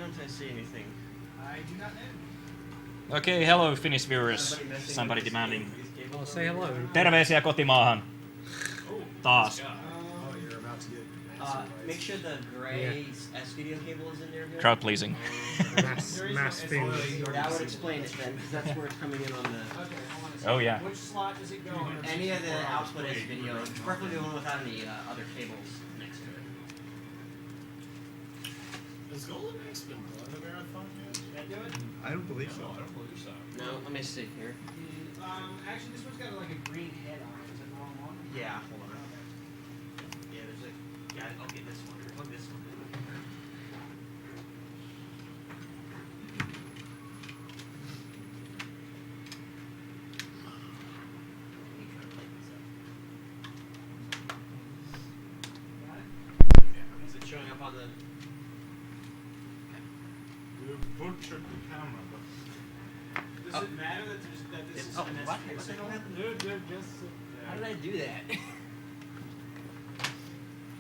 Don't I see anything? I do not know. Okay, hello Finnish viewers. Somebody demanding. Well, say hello. Terveisiä kotimaahan. Taas. Oh, you're about to get. Make sure the gray S-video cable is in there. Here. Crowd pleasing. Mass fingers. That would explain it then, because that's where it's coming in on the. Okay, hold on a second. Oh yeah. Which slot does it go in? Any of the output S-video, preferably the one without any other cables next to it. Has Golden Axe been done a marathon yet? Did that do it? I don't believe so. I don't believe so. No, let me see here. Actually, this one's got like a green head on it. Is it the wrong one? Yeah, hold on. Yeah, there's a. Yeah, I'll get this one. Plug this one. Is it showing up on the? You butchered the camera, but Does it matter that this is Oh, an what? S-video What the hell signal? happened? they're just. How did I do that?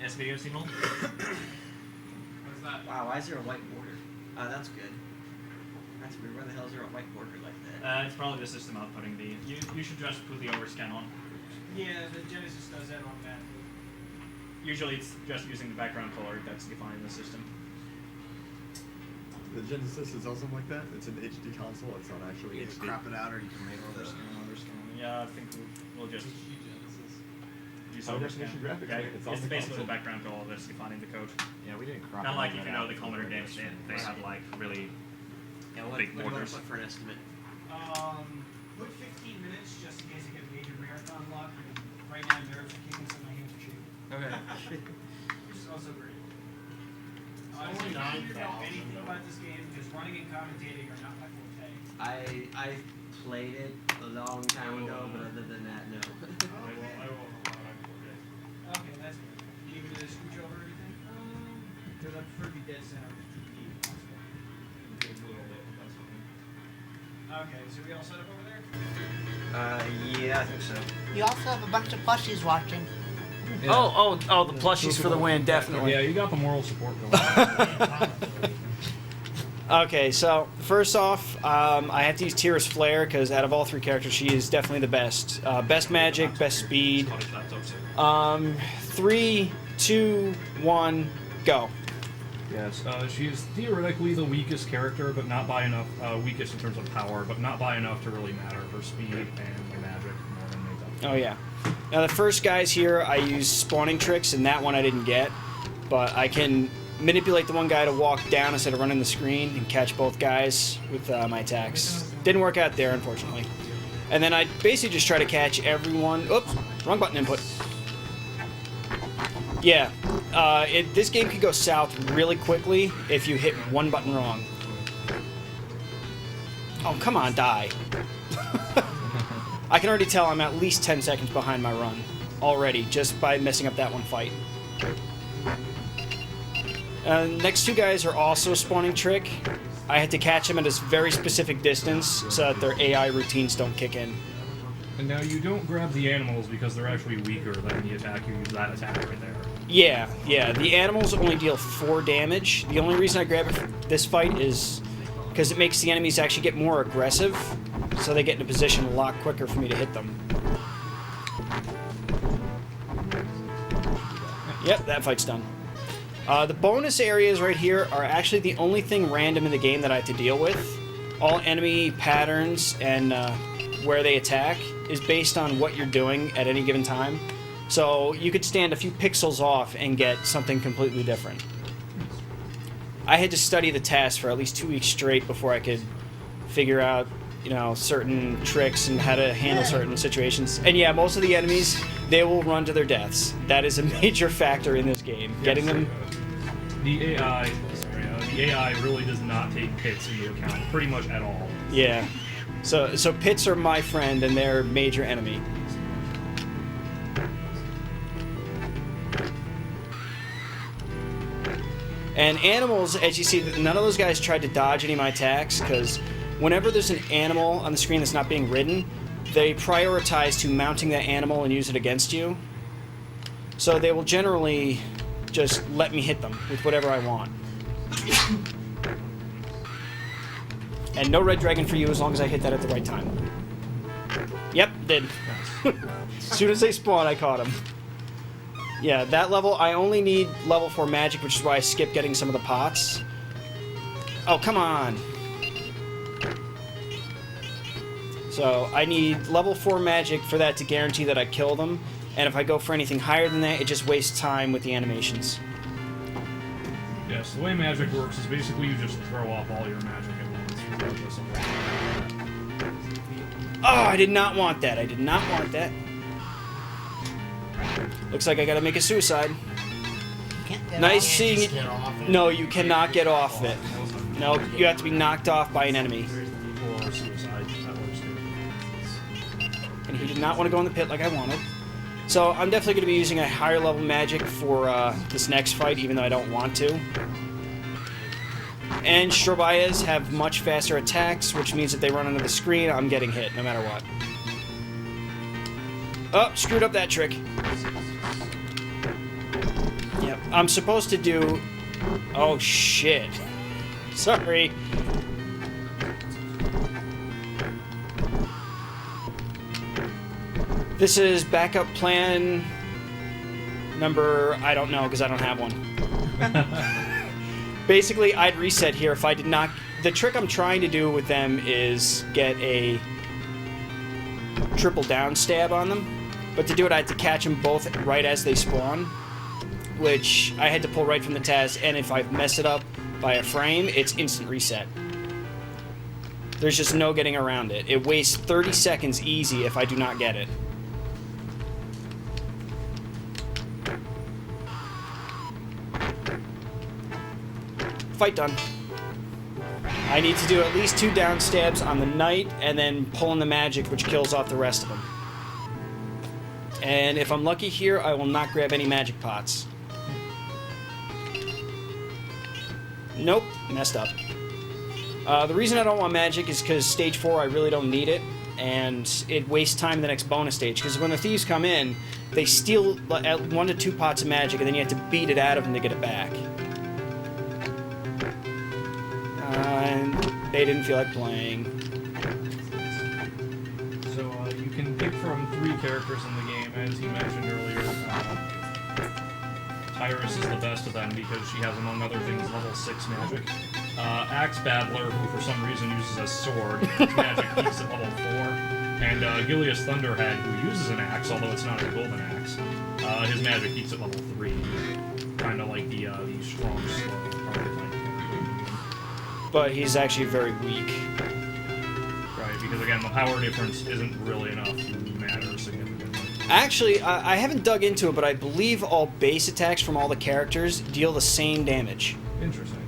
S-video signal. What's that? Wow, why is there a white border? That's good. That's weird. Why the hell is there a white border like that? It's probably the system outputting the. You should just put the overscan on. Yeah, the Genesis does that automatically. Usually it's just using the background color that's defined in the system. The Genesis is also like that. It's an HD console. It's not actually You can HD. crop it out, or you can make the. Yeah, I think we'll just use High overscan. definition graphics, Yeah, right? It's on it's the basically console. the background color that's defining the code. Yeah, we didn't crop. Not like if that you know out the before Commodore we games, did they it. have like really. Yeah, what Big do you want borders. to put for an estimate? Put 15 minutes just in case I get a major marathon block. Because right now, nerves are kicking, so my hands are shaking. Okay. Which is also great. Only I don't 9,000, know anything though. about this game because running and commentating are not my forte. I played it a long time ago, but other than that, no. I will Okay, that's good. Do you need me to scooch over or anything? Because I prefer to be dead center with TV if possible. Okay, so we all set up over there? Yeah, I think so. You also have a bunch of plushies watching. Oh, the plushies for the win, definitely. Yeah, you got the moral support going. Okay, so first off, I have to use Tira's Flare because out of all three characters, she is definitely the best. Best magic, best speed. 3, 2, 1, go. Yes, she is theoretically the weakest character, but not by enough. Weakest in terms of power, but not by enough to really matter. Her speed and her magic more than makes up. Oh yeah. Now the first guys here, I use spawning tricks, and that one I didn't get, but I can manipulate the one guy to walk down instead of running the screen and catch both guys with my attacks. Didn't work out there, unfortunately. And then I basically just try to catch everyone. Oops, wrong button input. Yeah, this game could go south really quickly if you hit one button wrong. Oh, come on, die. I can already tell I'm at least 10 seconds behind my run already just by messing up that one fight. Next two guys are also a spawning trick. I had to catch them at a very specific distance so that their AI routines don't kick in. And now you don't grab the animals because they're actually weaker than the attack. You use that attack right there. Yeah. The animals only deal 4 damage. The only reason I grab it for this fight is because it makes the enemies actually get more aggressive, so they get in a position a lot quicker for me to hit them. Yep, that fight's done. The bonus areas right here are actually the only thing random in the game that I have to deal with. All enemy patterns and where they attack is based on what you're doing at any given time. So you could stand a few pixels off and get something completely different. I had to study the task for at least 2 weeks straight before I could figure out, certain tricks and how to handle certain situations. And yeah, most of the enemies, they will run to their deaths. That is a major factor in this game. Getting them... The AI really does not take hits into account pretty much at all. Yeah. So pits are my friend and they're major enemy. And animals, as you see, none of those guys tried to dodge any of my attacks because whenever there's an animal on the screen that's not being ridden, they prioritize to mounting that animal and use it against you. So they will generally just let me hit them with whatever I want. And no red dragon for you as long as I hit that at the right time. Yep, did. As soon as they spawn, I caught him. Yeah, that level, I only need level 4 magic, which is why I skipped getting some of the pots. Oh, come on. So, I need level 4 magic for that to guarantee that I kill them. And if I go for anything higher than that, it just wastes time with the animations. Yes, the way magic works is basically you just throw off all your magic at once. Regardless of what. Oh, I did not want that. I did not want that. Looks like I gotta make a suicide. Can't get Nice off. seeing Just it. get off it. No, you cannot get off it. No, you have to be knocked off by an enemy. Or suicide. That works too. And he did not want to go in the pit like I wanted. So I'm definitely going to be using a higher level magic for this next fight, even though I don't want to. And Strobayas have much faster attacks, which means if they run under the screen, I'm getting hit no matter what. Oh, screwed up that trick. Yep, I'm supposed to do... Oh, shit. Sorry. This is backup plan number... I don't know, because I don't have one. Basically, I'd reset here if I did not... The trick I'm trying to do with them is get a triple down stab on them. But to do it, I had to catch them both right as they spawn, which I had to pull right from the TAS, and if I mess it up by a frame, it's instant reset. There's just no getting around it. It wastes 30 seconds easy if I do not get it. Fight done. I need to do at least 2 down stabs on the knight, and then pull in the magic, which kills off the rest of them. And if I'm lucky here, I will not grab any magic pots. Nope, messed up. The reason I don't want magic is because stage 4 I really don't need it, and it wastes time in the next bonus stage. Because when the thieves come in, they steal 1 to 2 pots of magic, and then you have to beat it out of them to get it back. And they didn't feel like playing. So you can pick from 3 characters in the game, as you mentioned earlier. Tyrus is the best of them because she has, among other things, level 6 magic. Axe Battler, who for some reason uses a sword, his magic peaks at level 4. And Gilius Thunderhead, who uses an axe, although it's not a golden axe, his magic peaks at level 3. Kind of like the strong, slow part of the But he's actually very weak. Right, because again, the power difference isn't really enough to matter significantly. Actually, I haven't dug into it, but I believe all base attacks from all the characters deal the same damage. Interesting.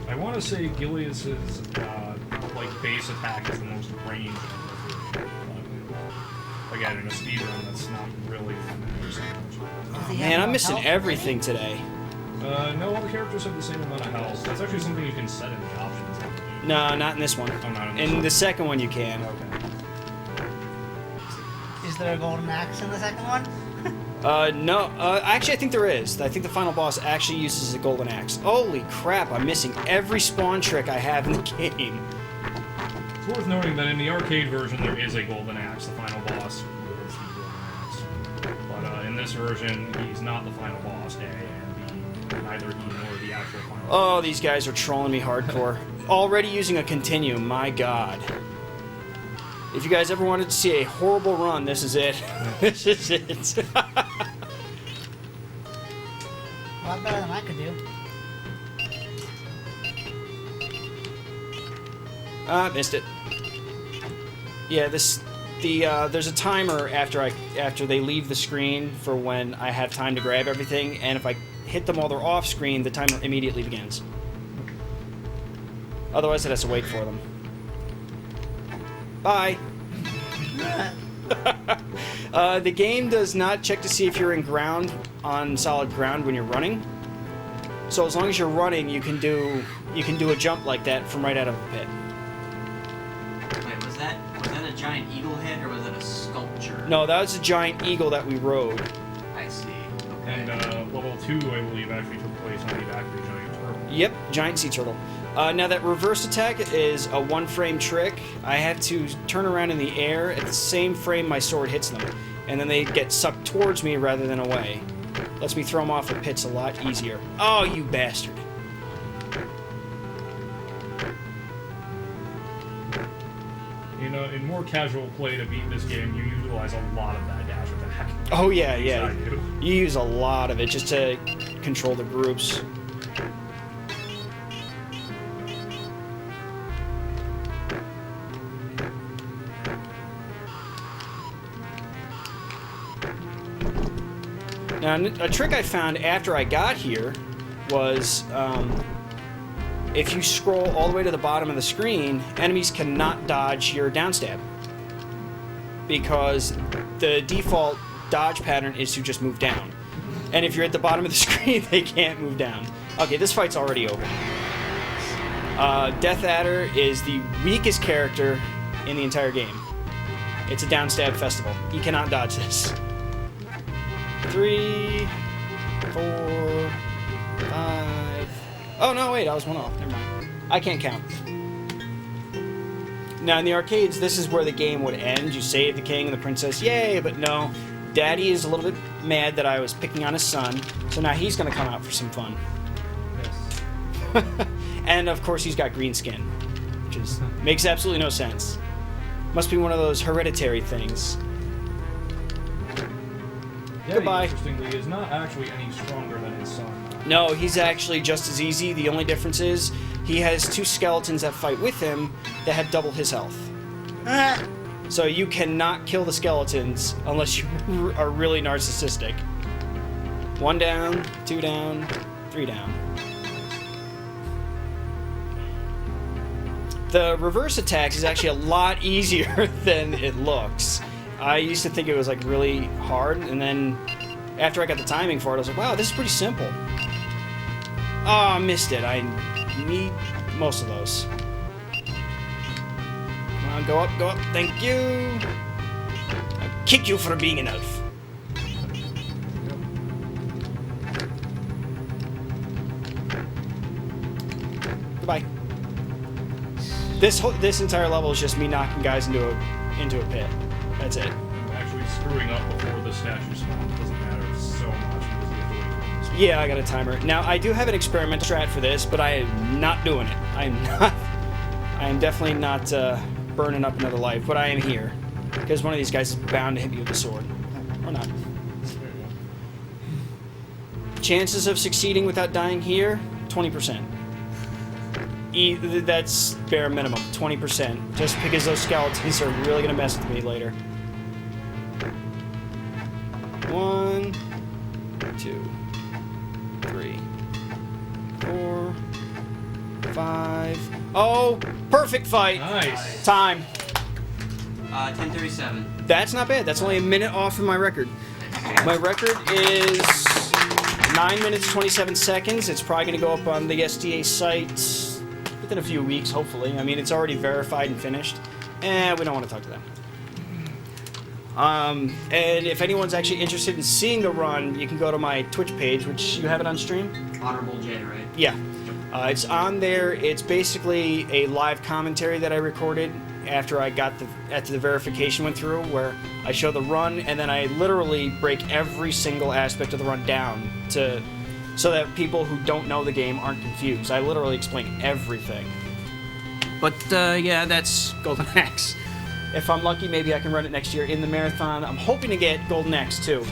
I want to say Gilius's like base attack is the most ranged. Again, in a speedrun, that's not really matters so much. Does he have Man, I'm more missing health? everything today. No, all the characters have the same amount of health. That's actually something you can set in the options. No, not in this one. Oh, not in this In one. the second one, you can. Okay. Is there a golden axe in the second one? No. Actually, I think there is. I think the final boss actually uses a golden axe. Holy crap, I'm missing every spawn trick I have in the game. It's worth noting that in the arcade version, there is a golden axe. The final boss wields the golden axe. But in this version, he's not the final boss, A, and B, neither he nor the actual final boss. Oh, these guys are trolling me hardcore. Already using a continue, my god. If you guys ever wanted to see a horrible run, this is it. This is it. A lot better than I could do. Missed it. Yeah, there's a timer after they leave the screen for when I have time to grab everything, and if I hit them while they're off screen, the timer immediately begins. Otherwise, it has to wait for them. Bye. The game does not check to see if you're on solid ground when you're running. So as long as you're running, you can do a jump like that from right out of the pit. Wait, was that a giant eagle head or was it a sculpture? No, that was a giant eagle that we rode. I see. Okay. And level 2, I believe, actually took place on the back of the giant turtle. Yep, giant sea turtle. Now that reverse attack is a one-frame trick. I have to turn around in the air at the same frame my sword hits them, and then they get sucked towards me rather than away. Lets me throw them off of pits a lot easier. Oh, you bastard. You know, in more casual play to beat this game, you utilize a lot of that dash attack. Oh yeah, At yeah. least I do. You use a lot of it just to control the groups. Now, a trick I found after I got here was if you scroll all the way to the bottom of the screen, enemies cannot dodge your downstab. Because the default dodge pattern is to just move down. And if you're at the bottom of the screen, they can't move down. Okay, this fight's already over. Death Adder is the weakest character in the entire game. It's a downstab festival. You cannot dodge this. 3, 4, 5. Oh no, wait, I was one off. Never mind. I can't count. Now in the arcades, this is where the game would end. You save the king and the princess, yay! But no, Daddy is a little bit mad that I was picking on his son, so now he's gonna come out for some fun. Yes. And of course, he's got green skin, which makes absolutely no sense. Must be one of those hereditary things. Daddy, Goodbye. interestingly, is not actually any stronger than his son. No, he's actually just as easy. The only difference is he has 2 skeletons that fight with him that have double his health. So you cannot kill the skeletons unless you are really narcissistic. 1 down, 2 down, 3 down. The reverse attacks is actually a lot easier than it looks. I used to think it was like really hard, and then after I got the timing for it, I was like, wow, this is pretty simple. Oh, I missed it. I need most of those. Come on, go up, go up. Thank you. I'll kick you for being an elf. Goodbye. This entire level is just me knocking guys into a pit. That's it. Actually, screwing up before the statue spawns doesn't matter so much because you have to wait for it. Yeah, I got a timer. Now, I do have an experimental strat for this, but I am not doing it. I am definitely not burning up another life, but I am here. Because one of these guys is bound to hit me with a sword. Or not. Chances of succeeding without dying here, 20%. That's bare minimum, 20%. Just because those skeletons are really going to mess with me later. 1, 2, 3, 4, 5. Oh, perfect fight. Nice. Time. 10:37. That's not bad. That's only a minute off from my record. My record is 9 minutes 27 seconds. It's probably going to go up on the SDA site within a few weeks, hopefully. I mean, it's already verified and finished. We don't want to talk to them. And if anyone's actually interested in seeing the run, you can go to my Twitch page, which you have it on stream? Honorable J, right? Yeah. It's on there. It's basically a live commentary that I recorded after the verification went through, where I show the run and then I literally break every single aspect of the run down so that people who don't know the game aren't confused. I literally explain everything. But yeah, that's Golden Axe. If I'm lucky, maybe I can run it next year in the marathon. I'm hoping to get Golden Axe too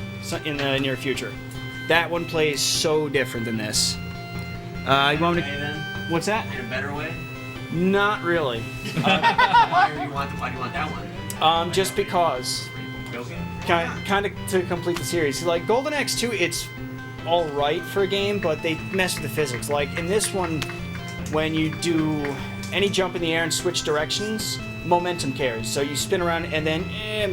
in the near future. That one plays so different than this. You want me to? Then? What's that? In a better way? Not really. Why do you want that one? Just because. Okay. Kind of to complete the series. Like Golden Axe 2, it's all right for a game, but they mess with the physics. Like in this one, when you do any jump in the air and switch directions, momentum carries. So you spin around and then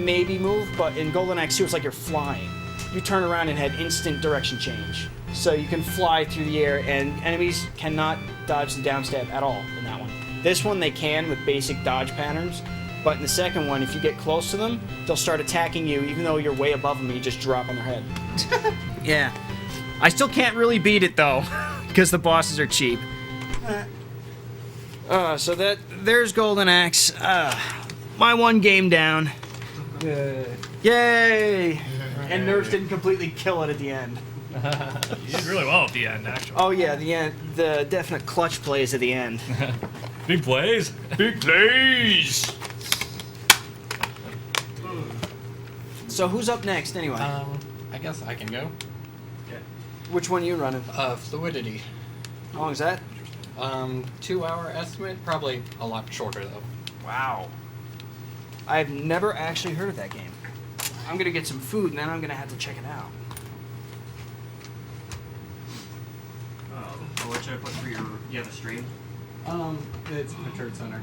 maybe move, but in Golden Axe 2, it's like you're flying. You turn around and have instant direction change. So you can fly through the air, and enemies cannot dodge the downstab at all in that one. This one they can with basic dodge patterns, but in the second one, if you get close to them, they'll start attacking you, even though you're way above them, you just drop on their head. Yeah. I still can't really beat it, though, because the bosses are cheap. So there's Golden Axe. My one game down. Yay! And Nerfs didn't completely kill it at the end. You did really well at the end, actually. Oh yeah, the end. The definite clutch plays at the end. Big plays. Big plays. So who's up next anyway? I guess I can go. Which one are you running? Fluidity. How long is that? 2 hour estimate, probably a lot shorter though. Wow. I've never actually heard of that game. I'm gonna get some food and then I'm gonna have to check it out. What should I put for your? You have a stream? It's Matured Center.